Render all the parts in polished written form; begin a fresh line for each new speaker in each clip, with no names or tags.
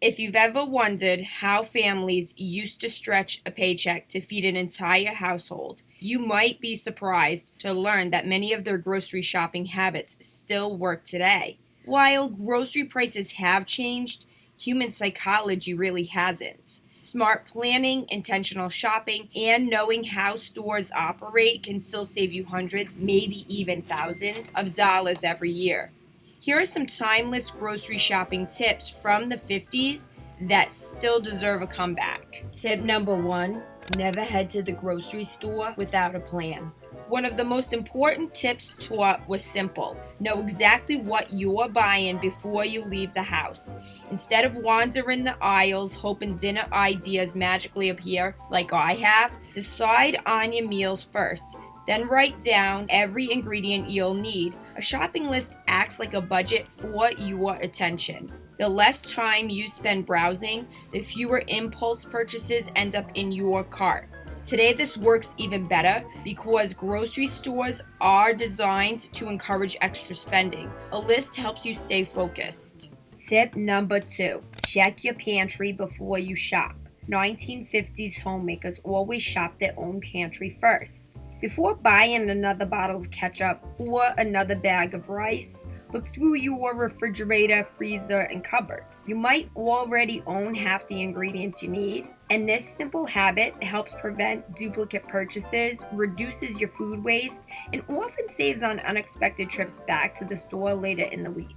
If you've ever wondered how families used to stretch a paycheck to feed an entire household, you might be surprised to learn that many of their grocery shopping habits still work today. While grocery prices have changed, human psychology really hasn't. Smart planning, intentional shopping, and knowing how stores operate can still save you hundreds, maybe even thousands of dollars every year. Here are some timeless grocery shopping tips from the 50s that still deserve a comeback. Tip number one, never head to the grocery store without a plan. One of the most important tips taught was simple. Know exactly what you're buying before you leave the house. Instead of wandering the aisles hoping dinner ideas magically appear like I have, decide on your meals first. Then write down every ingredient you'll need. A shopping list acts like a budget for your attention. The less time you spend browsing, the fewer impulse purchases end up in your cart. Today, this works even better because grocery stores are designed to encourage extra spending. A list helps you stay focused. Tip number two, check your pantry before you shop. 1950s homemakers always shop their own pantry first. Before buying another bottle of ketchup or another bag of rice, look through your refrigerator, freezer, and cupboards. You might already own half the ingredients you need, and this simple habit helps prevent duplicate purchases, reduces your food waste, and often saves on unexpected trips back to the store later in the week.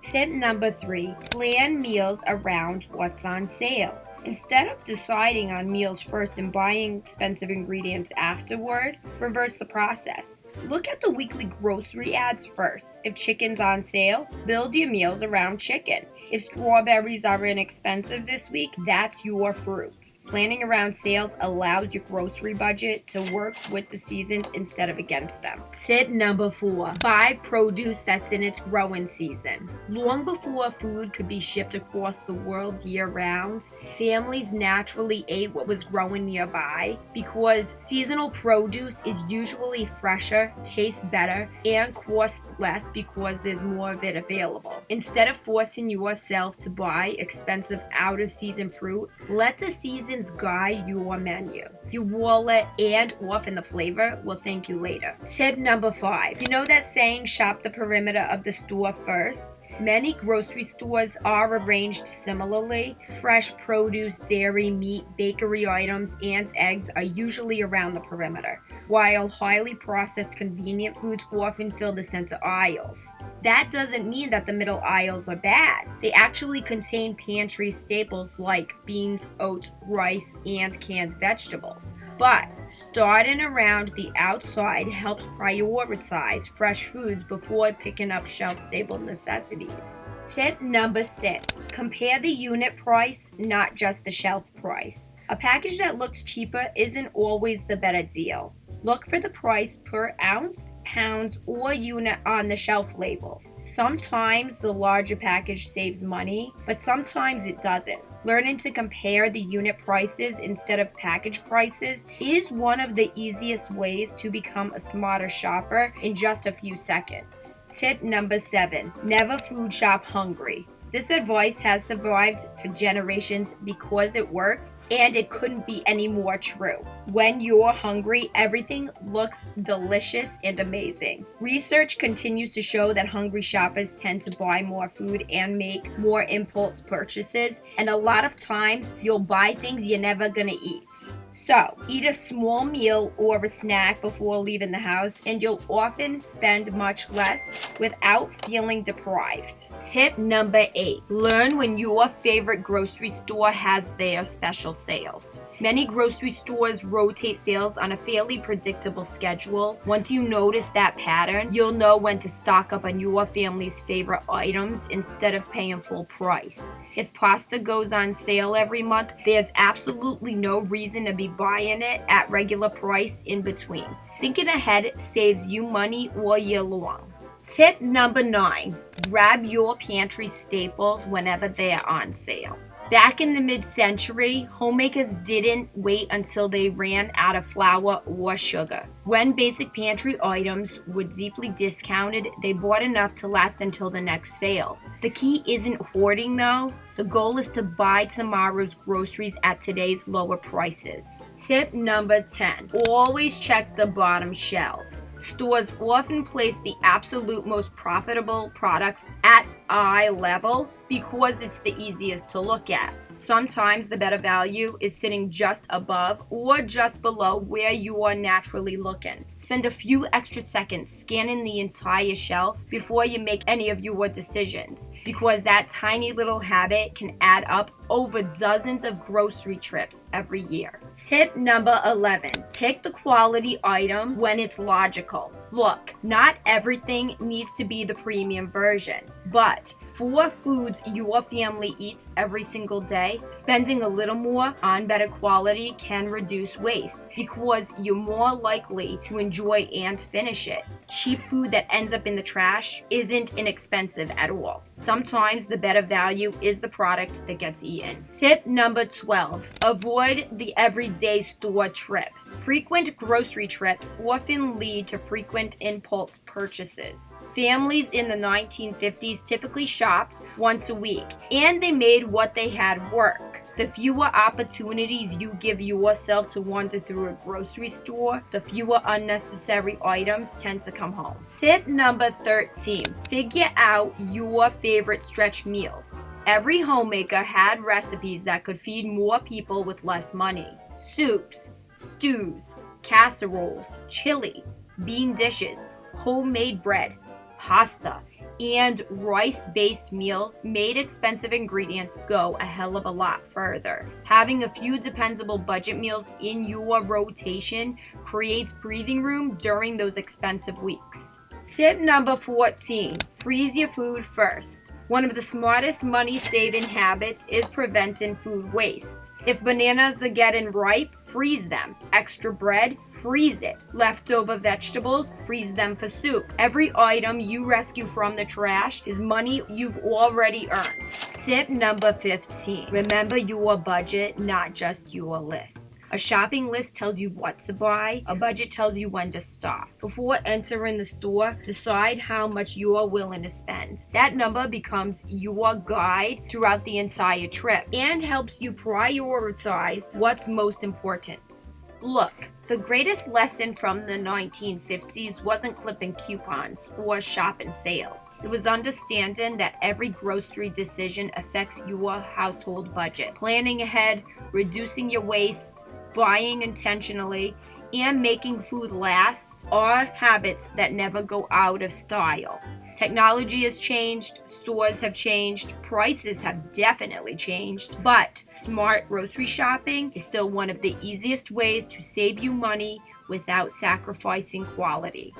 Tip number three, plan meals around what's on sale. Instead of deciding on meals first and buying expensive ingredients afterward, reverse the process. Look at the weekly grocery ads first. If chicken's on sale, build your meals around chicken. If strawberries are inexpensive this week, that's your fruits. Planning around sales allows your grocery budget to work with the seasons instead of against them. Tip number four, buy produce that's in its growing season. Long before food could be shipped across the world year-round, families naturally ate what was growing nearby because seasonal produce is usually fresher, tastes better, and costs less because there's more of it available. Instead of forcing yourself to buy expensive out-of-season fruit, let the seasons guide your menu. Your wallet and often the flavor will thank you later. Tip number five, you know that saying, shop the perimeter of the store first? Many grocery stores are arranged similarly. Fresh produce, dairy, meat, bakery items, and eggs are usually around the perimeter, while highly processed convenient foods often fill the center aisles. That doesn't mean that the middle aisles are bad. They actually contain pantry staples like beans, oats, rice, and canned vegetables. But starting around the outside helps prioritize fresh foods before picking up shelf-stable necessities. Tip number six, compare the unit price, not just the shelf price. A package that looks cheaper isn't always the better deal. Look for the price per ounce, pounds, or unit on the shelf label. Sometimes the larger package saves money, but sometimes it doesn't. Learning to compare the unit prices instead of package prices is one of the easiest ways to become a smarter shopper in just a few seconds. Tip number seven, never food shop hungry. This advice has survived for generations because it works, and it couldn't be any more true. When you're hungry, everything looks delicious and amazing. Research continues to show that hungry shoppers tend to buy more food and make more impulse purchases, and a lot of times you'll buy things you're never gonna eat. So, eat a small meal or a snack before leaving the house, and you'll often spend much less without feeling deprived. Tip number eight, learn when your favorite grocery store has their special sales. Many grocery stores rotate sales on a fairly predictable schedule. Once you notice that pattern, you'll know when to stock up on your family's favorite items instead of paying full price. If pasta goes on sale every month, there's absolutely no reason to be buying it at regular price in between. Thinking ahead saves you money all year long. Tip number 9, grab your pantry staples whenever they're on sale. Back in the mid-century, homemakers didn't wait until they ran out of flour or sugar. When basic pantry items were deeply discounted, they bought enough to last until the next sale. The key isn't hoarding though. The goal is to buy tomorrow's groceries at today's lower prices. Tip number 10. Always check the bottom shelves. Stores often place the absolute most profitable products at eye level because it's the easiest to look at. Sometimes the better value is sitting just above or just below where you are naturally looking. Spend a few extra seconds scanning the entire shelf before you make any of your decisions, because that tiny little habit can add up over dozens of grocery trips every year. Tip number 11. Pick the quality item when it's logical. Look, not everything needs to be the premium version, but for foods your family eats every single day, spending a little more on better quality can reduce waste because you're more likely to enjoy and finish it. Cheap food that ends up in the trash isn't inexpensive at all. Sometimes the better value is the product that gets eaten. Tip number 12. Avoid the everyday store trip. Frequent grocery trips often lead to frequent impulse purchases. Families in the 1950s typically shopped once a week, and they made what they had work. The fewer opportunities you give yourself to wander through a grocery store, the fewer unnecessary items tend to come home. Tip number 13. Figure out your favorite stretch meals. Every homemaker had recipes that could feed more people with less money. Soups, stews, casseroles, chili, bean dishes, homemade bread, pasta, and rice-based meals made expensive ingredients go a hell of a lot further. Having a few dependable budget meals in your rotation creates breathing room during those expensive weeks. Tip number 14. Freeze your food first. One of the smartest money-saving habits is preventing food waste. If bananas are getting ripe, freeze them. Extra bread, freeze it. Leftover vegetables, freeze them for soup. Every item you rescue from the trash is money you've already earned. Tip number 15. Remember your budget, not just your list. A shopping list tells you what to buy. A budget tells you when to stop. Before entering the store, decide how much you are willing to spend. That number becomes your guide throughout the entire trip and helps you prioritize what's most important. Look, the greatest lesson from the 1950s wasn't clipping coupons or shopping sales. It was understanding that every grocery decision affects your household budget. Planning ahead, reducing your waste, buying intentionally, and making food last are habits that never go out of style. Technology has changed, stores have changed, prices have definitely changed, but smart grocery shopping is still one of the easiest ways to save you money without sacrificing quality.